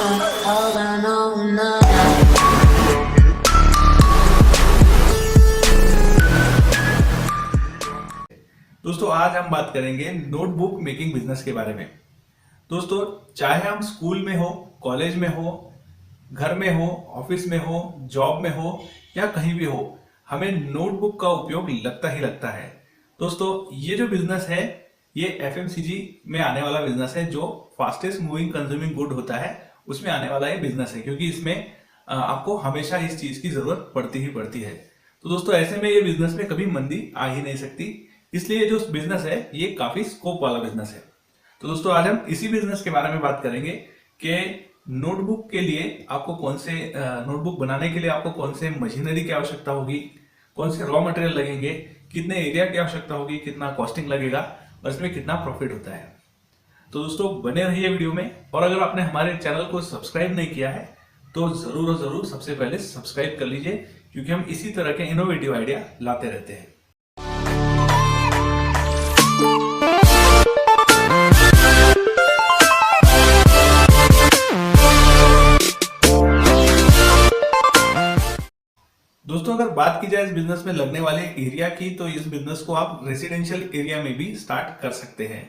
all I know now. दोस्तों आज हम बात करेंगे नोटबुक मेकिंग बिजनेस के बारे में। दोस्तों चाहे हम स्कूल में हो, कॉलेज में हो, घर में हो, ऑफिस में हो, जॉब में हो या कहीं भी हो, हमें नोटबुक का उपयोग लगता ही लगता है। दोस्तों ये जो बिजनेस है ये एफएमसीजी में आने वाला बिजनेस है, जो फास्टेस्ट मूविंग कंज्यूमिंग गुड होता है उसमें आने वाला ये बिजनेस है, क्योंकि इसमें आपको हमेशा इस चीज की जरूरत पड़ती ही पड़ती है। तो दोस्तों ऐसे में ये बिजनेस में कभी मंदी आ ही नहीं सकती, इसलिए जो बिजनेस है ये काफी स्कोप वाला बिजनेस है। तो दोस्तों आज हम इसी बिजनेस के बारे में बात करेंगे कि नोटबुक के लिए आपको कौन से नोटबुक बनाने के लिए आपको कौन से मशीनरी की आवश्यकता होगी, कौन से रॉ मटेरियल लगेंगे, कितने एरिया की आवश्यकता होगी, कितना कॉस्टिंग लगेगा और इसमें कितना प्रॉफिट होता है। तो दोस्तों बने रहिए वीडियो में, और अगर आपने हमारे चैनल को सब्सक्राइब नहीं किया है तो जरूर और जरूर सबसे पहले सब्सक्राइब कर लीजिए, क्योंकि हम इसी तरह के इनोवेटिव आइडिया लाते रहते हैं। दोस्तों अगर बात की जाए इस बिजनेस में लगने वाले एरिया की, तो इस बिजनेस को आप रेसिडेंशियल एरिया में भी स्टार्ट कर सकते हैं,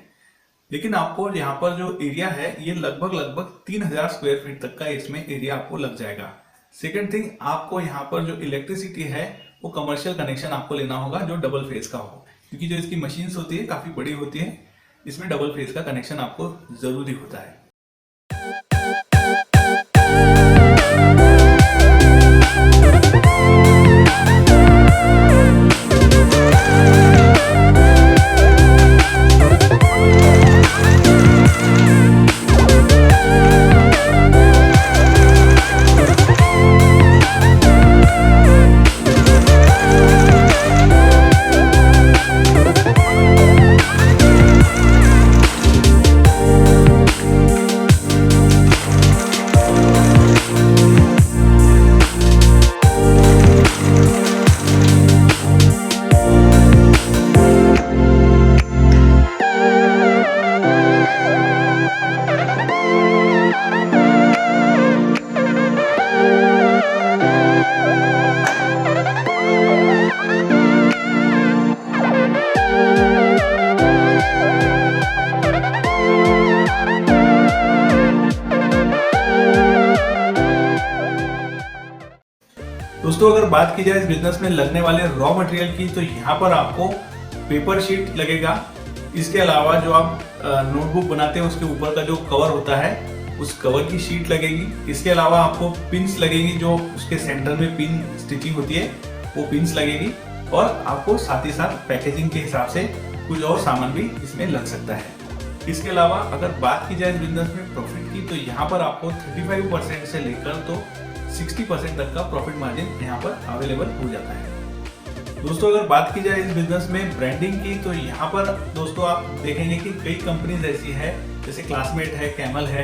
लेकिन आपको यहाँ पर जो एरिया है ये लगभग 3000 स्क्वायर फीट तक का इसमें एरिया आपको लग जाएगा। सेकंड थिंग, आपको यहाँ पर जो इलेक्ट्रिसिटी है वो कमर्शियल कनेक्शन आपको लेना होगा जो डबल फेज का हो, क्योंकि जो इसकी मशीन्स होती है काफी बड़ी होती है, इसमें डबल फेज का कनेक्शन आपको जरूरी होता है। दोस्तों अगर बात की जाए इस बिजनेस में लगने वाले रॉ मटेरियल की, तो यहाँ पर आपको पेपर शीट लगेगा। इसके अलावा जो आप नोटबुक बनाते हैं उसके ऊपर का जो कवर होता है उस कवर की शीट लगेगी। इसके अलावा आपको पिन्स लगेगी, जो उसके सेंटर में पिन स्टिचिंग होती है वो पिन्स लगेगी, और आपको साथ ही साथ पैकेजिंग के हिसाब से कुछ और सामान भी इसमें लग सकता है। इसके अलावा अगर बात की जाए इस बिजनेस में प्रॉफिट की, तो यहाँ पर आपको 35% से लेकर तो 60% तक का प्रॉफिट मार्जिन यहाँ पर अवेलेबल हो जाता है। दोस्तों अगर बात की जाए इस बिजनेस में ब्रांडिंग की, तो यहाँ पर दोस्तों आप देखेंगे कि कई कंपनीज ऐसी है, जैसे क्लासमेट है, कैमल है,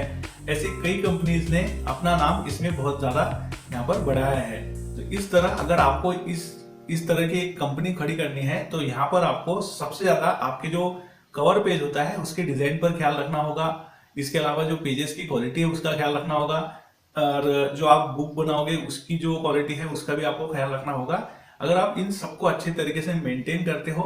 ऐसी कई कंपनीज ने अपना नाम इसमें बहुत ज्यादा यहाँ पर बढ़ाया है। तो इस तरह अगर आपको इस तरह की एक कंपनी खड़ी करनी है, तो यहाँ पर आपको सबसे ज्यादा आपके जो कवर पेज होता है उसके डिजाइन पर ख्याल रखना होगा। इसके अलावा जो पेजेस की क्वालिटी है उसका ख्याल रखना होगा, और जो आप बुक बनाओगे उसकी जो क्वालिटी है उसका भी आपको ख्याल रखना होगा। अगर आप इन सबको अच्छे तरीके से मेंटेन करते हो,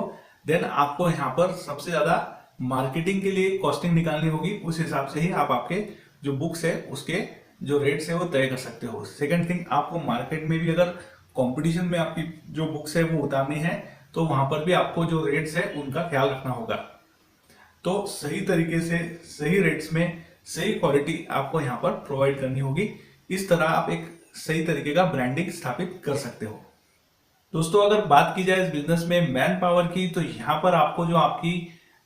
देन आपको यहाँ पर सबसे ज्यादा मार्केटिंग के लिए कॉस्टिंग निकालनी होगी। उस हिसाब से ही आप आपके जो बुक्स है उसके जो रेट्स है वो तय कर सकते हो। सेकंड थिंग, आपको मार्केट में भी अगर कंपटीशन में आपकी जो बुक्स है वो उतारनी है, तो वहां पर भी आपको जो रेट्स है उनका ख्याल रखना होगा। तो सही तरीके से सही रेट्स में सही क्वालिटी आपको यहाँ पर प्रोवाइड करनी होगी। इस तरह आप एक सही तरीके का ब्रांडिंग स्थापित कर सकते हो। दोस्तों अगर बात की जाए इस बिजनेस में मैन पावर की, तो यहाँ पर आपको जो आपकी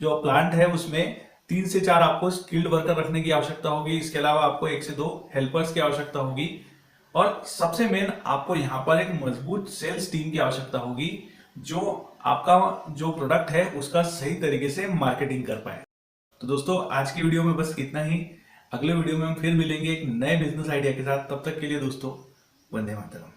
जो प्लांट है उसमें 3 से 4 आपको स्किल्ड वर्कर रखने की आवश्यकता होगी। इसके अलावा आपको 1 से 2 हेल्पर्स की आवश्यकता होगी, और सबसे मेन आपको यहाँ पर एक मजबूत सेल्स टीम की आवश्यकता होगी, जो आपका जो प्रोडक्ट है उसका सही तरीके से मार्केटिंग कर पाए। तो दोस्तों आज की वीडियो में बस इतना ही। अगले वीडियो में हम फिर मिलेंगे एक नए बिजनेस आइडिया के साथ। तब तक के लिए दोस्तों वंदे मातरम।